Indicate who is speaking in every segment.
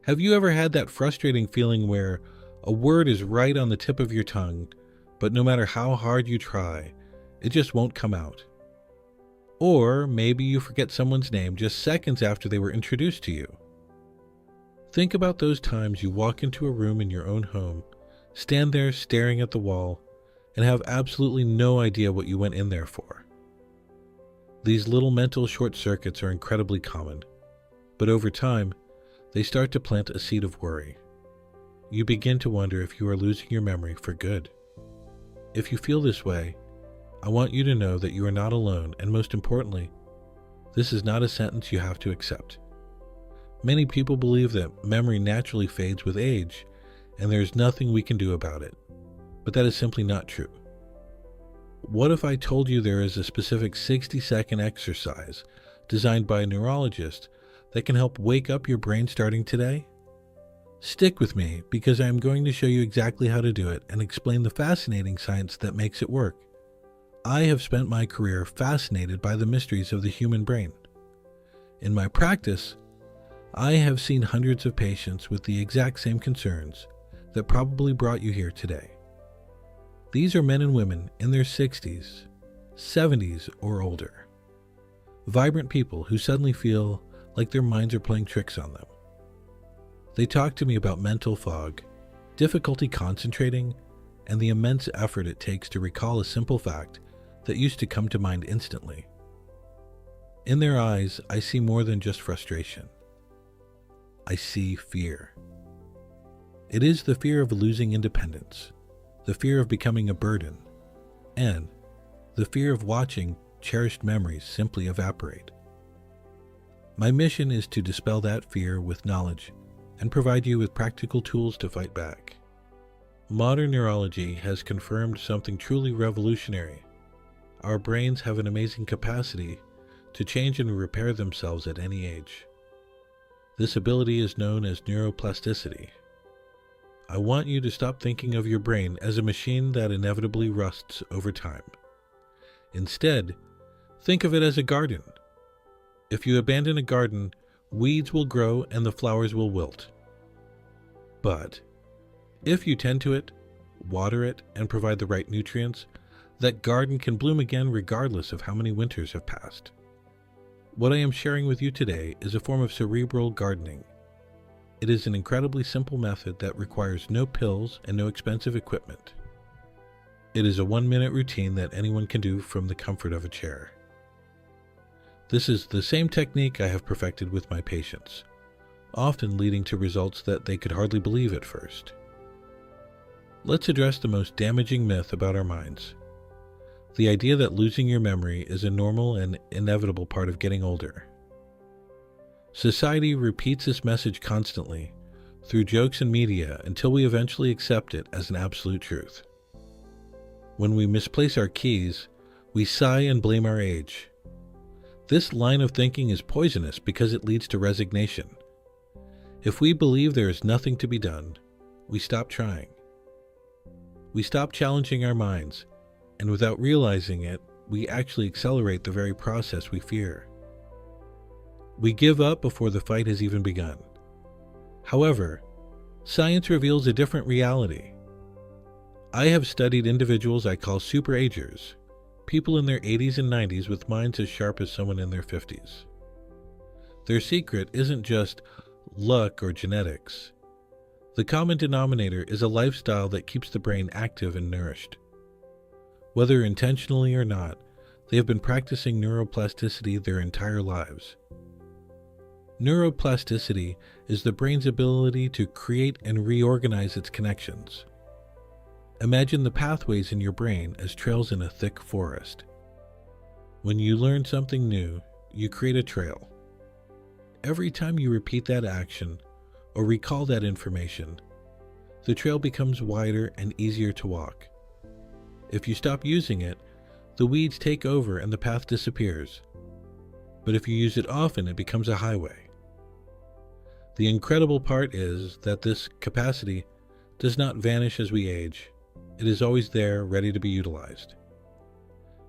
Speaker 1: Have you ever had that frustrating feeling where a word is right on the tip of your tongue, but no matter how hard you try, it just won't come out? Or maybe you forget someone's name just seconds after they were introduced to you. Think about those times you walk into a room in your own home, stand there staring at the wall, and have absolutely no idea what you went in there for. These little mental short circuits are incredibly common, but over time, they start to plant a seed of worry. You begin to wonder if you are losing your memory for good. If you feel this way, I want you to know that you are not alone, and most importantly, this is not a sentence you have to accept. Many people believe that memory naturally fades with age, and there is nothing we can do about it. But that is simply not true. What if I told you there is a specific 60-second exercise designed by a neurologist that can help wake up your brain starting today? Stick with me, because I am going to show you exactly how to do it and explain the fascinating science that makes it work. I have spent my career fascinated by the mysteries of the human brain. In my practice, I have seen hundreds of patients with the exact same concerns that probably brought you here today. These are men and women in their 60s, 70s, or older. Vibrant people who suddenly feel like their minds are playing tricks on them. They talk to me about mental fog, difficulty concentrating, and the immense effort it takes to recall a simple fact that used to come to mind instantly. In their eyes, I see more than just frustration. I see fear. It is the fear of losing independence, the fear of becoming a burden, and the fear of watching cherished memories simply evaporate. My mission is to dispel that fear with knowledge and provide you with practical tools to fight back. Modern neurology has confirmed something truly revolutionary. Our brains have an amazing capacity to change and repair themselves at any age. This ability is known as neuroplasticity. I want you to stop thinking of your brain as a machine that inevitably rusts over time. Instead, think of it as a garden. If you abandon a garden, weeds will grow and the flowers will wilt. But if you tend to it, water it, and provide the right nutrients, that garden can bloom again regardless of how many winters have passed. What I am sharing with you today is a form of cerebral gardening. It is an incredibly simple method that requires no pills and no expensive equipment. It is a 1-minute routine that anyone can do from the comfort of a chair. This is the same technique I have perfected with my patients, often leading to results that they could hardly believe at first. Let's address the most damaging myth about our minds: the idea that losing your memory is a normal and inevitable part of getting older. Society repeats this message constantly, through jokes and media, until we eventually accept it as an absolute truth. When we misplace our keys, we sigh and blame our age. This line of thinking is poisonous because it leads to resignation. If we believe there is nothing to be done, we stop trying. We stop challenging our minds, and without realizing it, we actually accelerate the very process we fear. We give up before the fight has even begun. However, science reveals a different reality. I have studied individuals I call super-agers, people in their 80s and 90s with minds as sharp as someone in their 50s. Their secret isn't just luck or genetics. The common denominator is a lifestyle that keeps the brain active and nourished. Whether intentionally or not, they have been practicing neuroplasticity their entire lives. Neuroplasticity is the brain's ability to create and reorganize its connections. Imagine the pathways in your brain as trails in a thick forest. When you learn something new, you create a trail. Every time you repeat that action or recall that information, the trail becomes wider and easier to walk. If you stop using it, the weeds take over and the path disappears. But if you use it often, it becomes a highway. The incredible part is that this capacity does not vanish as we age. It is always there, ready to be utilized.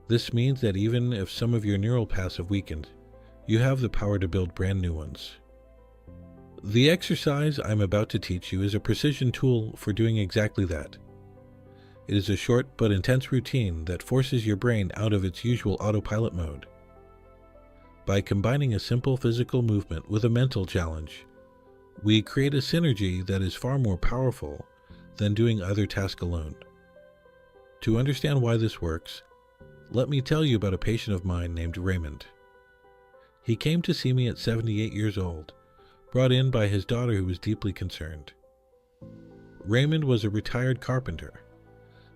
Speaker 1: This means that even if some of your neural paths have weakened, you have the power to build brand new ones. The exercise I'm about to teach you is a precision tool for doing exactly that. It is a short but intense routine that forces your brain out of its usual autopilot mode. By combining a simple physical movement with a mental challenge, we create a synergy that is far more powerful than doing either task alone. To understand why this works, let me tell you about a patient of mine named Raymond. He came to see me at 78 years old, brought in by his daughter who was deeply concerned. Raymond was a retired carpenter,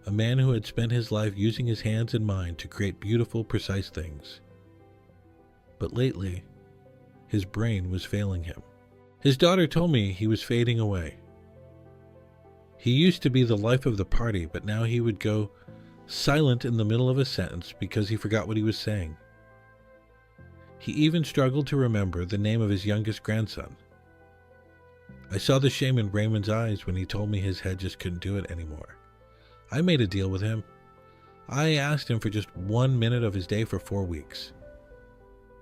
Speaker 1: a man who had spent his life using his hands and mind to create beautiful, precise things. But lately, his brain was failing him. His daughter told me he was fading away. He used to be the life of the party, but now he would go silent in the middle of a sentence because he forgot what he was saying. He even struggled to remember the name of his youngest grandson. I saw the shame in Raymond's eyes when he told me his head just couldn't do it anymore. I made a deal with him. I asked him for just 1 minute of his day for 4 weeks.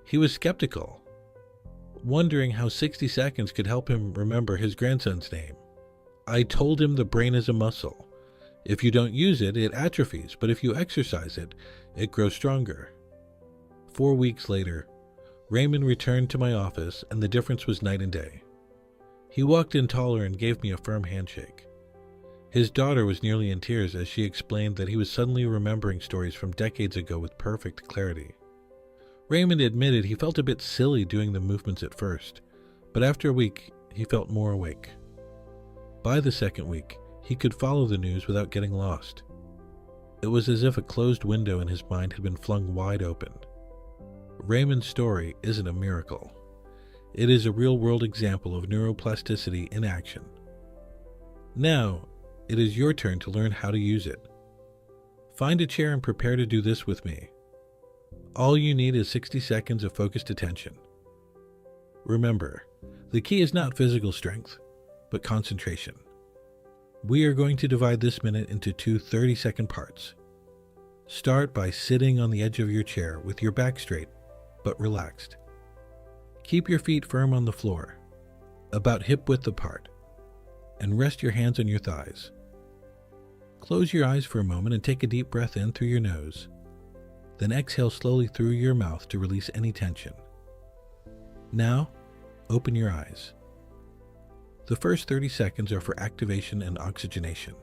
Speaker 1: He was skeptical, wondering how 60 seconds could help him remember his grandson's name. I told him the brain is a muscle. If you don't use it, it atrophies, but if you exercise it, it grows stronger. 4 weeks later, Raymond returned to my office, and the difference was night and day. He walked in taller and gave me a firm handshake. His daughter was nearly in tears as she explained that he was suddenly remembering stories from decades ago with perfect clarity. Raymond admitted he felt a bit silly doing the movements at first, but after a week, he felt more awake. By the second week, he could follow the news without getting lost. It was as if a closed window in his mind had been flung wide open. Raymond's story isn't a miracle. It is a real-world example of neuroplasticity in action. Now, it is your turn to learn how to use it. Find a chair and prepare to do this with me. All you need is 60 seconds of focused attention. Remember, the key is not physical strength, but concentration. We are going to divide this minute into 2 30-second parts. Start by sitting on the edge of your chair with your back straight, but relaxed. Keep your feet firm on the floor, about hip-width apart, and rest your hands on your thighs. Close your eyes for a moment and take a deep breath in through your nose. Then exhale slowly through your mouth to release any tension. Now, open your eyes. The first 30 seconds are for activation and oxygenation.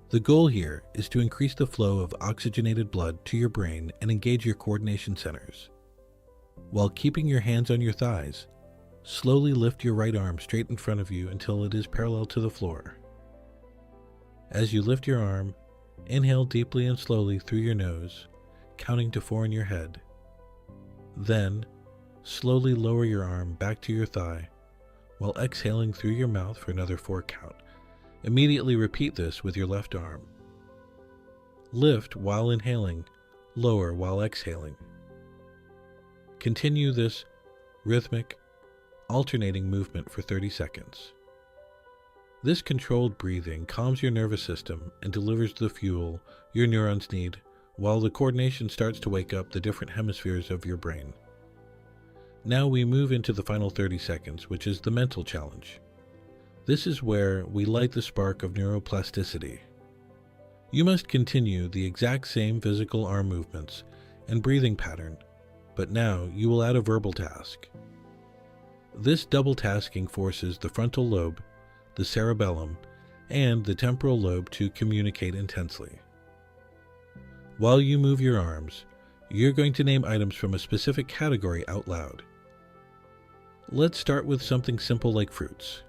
Speaker 1: The goal here is to increase the flow of oxygenated blood to your brain and engage your coordination centers. While keeping your hands on your thighs, slowly lift your right arm straight in front of you until it is parallel to the floor. As you lift your arm, inhale deeply and slowly through your nose, counting to 4 in your head. Then, slowly lower your arm back to your thigh, while exhaling through your mouth for another 4 count. Immediately repeat this with your left arm. Lift while inhaling, lower while exhaling. Continue this rhythmic, alternating movement for 30 seconds. This controlled breathing calms your nervous system and delivers the fuel your neurons need, while the coordination starts to wake up the different hemispheres of your brain. Now we move into the final 30 seconds, which is the mental challenge. This is where we light the spark of neuroplasticity. You must continue the exact same physical arm movements and breathing pattern, but now you will add a verbal task. This double tasking forces the frontal lobe, the cerebellum, and the temporal lobe to communicate intensely. While you move your arms, you're going to name items from a specific category out loud. Let's start with something simple like fruits.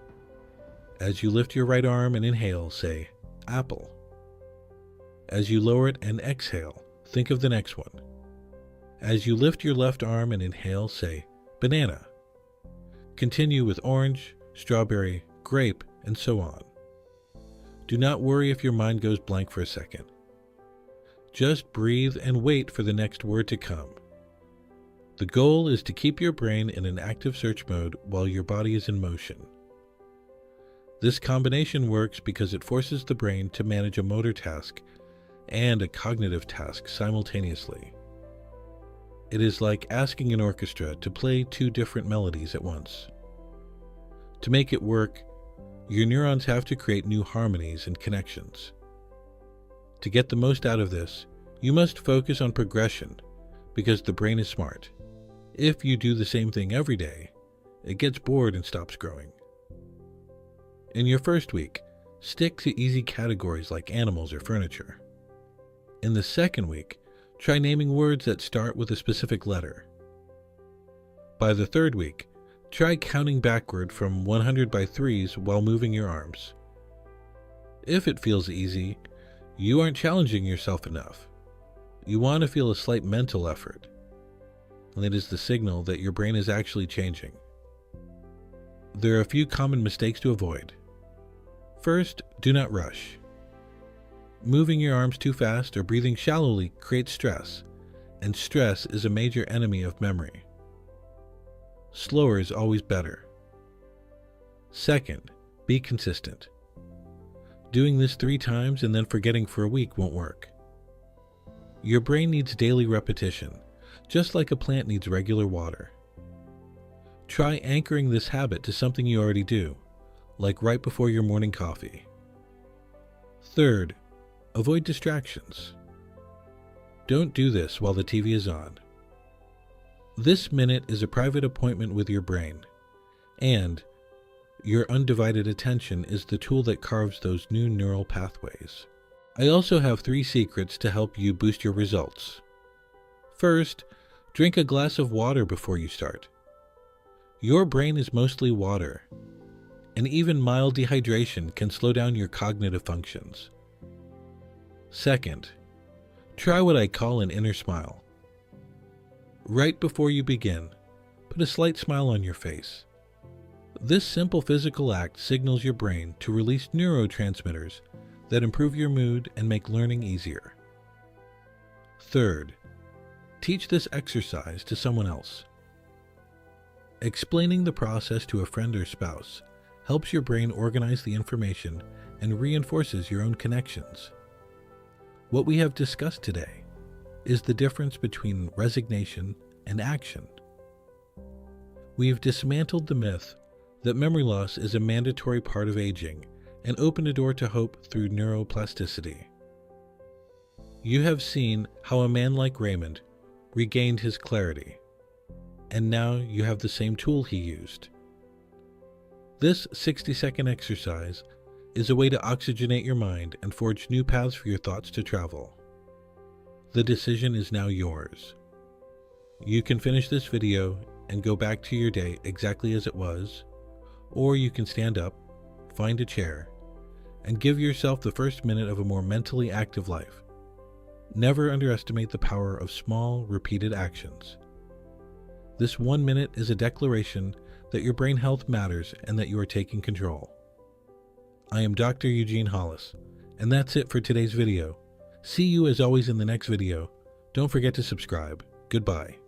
Speaker 1: As you lift your right arm and inhale, say, apple. As you lower it and exhale, think of the next one. As you lift your left arm and inhale, say, banana. Continue with orange, strawberry, grape, and so on. Do not worry if your mind goes blank for a second. Just breathe and wait for the next word to come. The goal is to keep your brain in an active search mode while your body is in motion. This combination works because it forces the brain to manage a motor task and a cognitive task simultaneously. It is like asking an orchestra to play 2 different melodies at once. To make it work, your neurons have to create new harmonies and connections. To get the most out of this, you must focus on progression because the brain is smart. If you do the same thing every day, it gets bored and stops growing. In your first week, stick to easy categories like animals or furniture. In the second week, try naming words that start with a specific letter. By the third week, try counting backward from 100 by threes while moving your arms. If it feels easy, you aren't challenging yourself enough. You want to feel a slight mental effort, and it is the signal that your brain is actually changing. There are a few common mistakes to avoid. First, do not rush. Moving your arms too fast or breathing shallowly creates stress, and stress is a major enemy of memory. Slower is always better. Second, be consistent. Doing this 3 times and then forgetting for a week won't work. Your brain needs daily repetition, just like a plant needs regular water. Try anchoring this habit to something you already do, like right before your morning coffee. Third, avoid distractions. Don't do this while the TV is on. This minute is a private appointment with your brain, and your undivided attention is the tool that carves those new neural pathways. I also have 3 secrets to help you boost your results. First, drink a glass of water before you start. Your brain is mostly water, and even mild dehydration can slow down your cognitive functions. Second, try what I call an inner smile. Right before you begin, put a slight smile on your face. This simple physical act signals your brain to release neurotransmitters that improve your mood and make learning easier. Third, teach this exercise to someone else. Explaining the process to a friend or spouse helps your brain organize the information and reinforces your own connections. What we have discussed today is the difference between resignation and action. We've dismantled the myth that memory loss is a mandatory part of aging and opened a door to hope through neuroplasticity. You have seen how a man like Raymond regained his clarity, and now you have the same tool he used. This 60-second exercise is a way to oxygenate your mind and forge new paths for your thoughts to travel. The decision is now yours. You can finish this video and go back to your day exactly as it was, or you can stand up, find a chair, and give yourself the first minute of a more mentally active life. Never underestimate the power of small, repeated actions. This 1 minute is a declaration that your brain health matters and that you are taking control. I am Dr. Eugene Hollis, and that's it for today's video. See you as always in the next video. Don't forget to subscribe. Goodbye.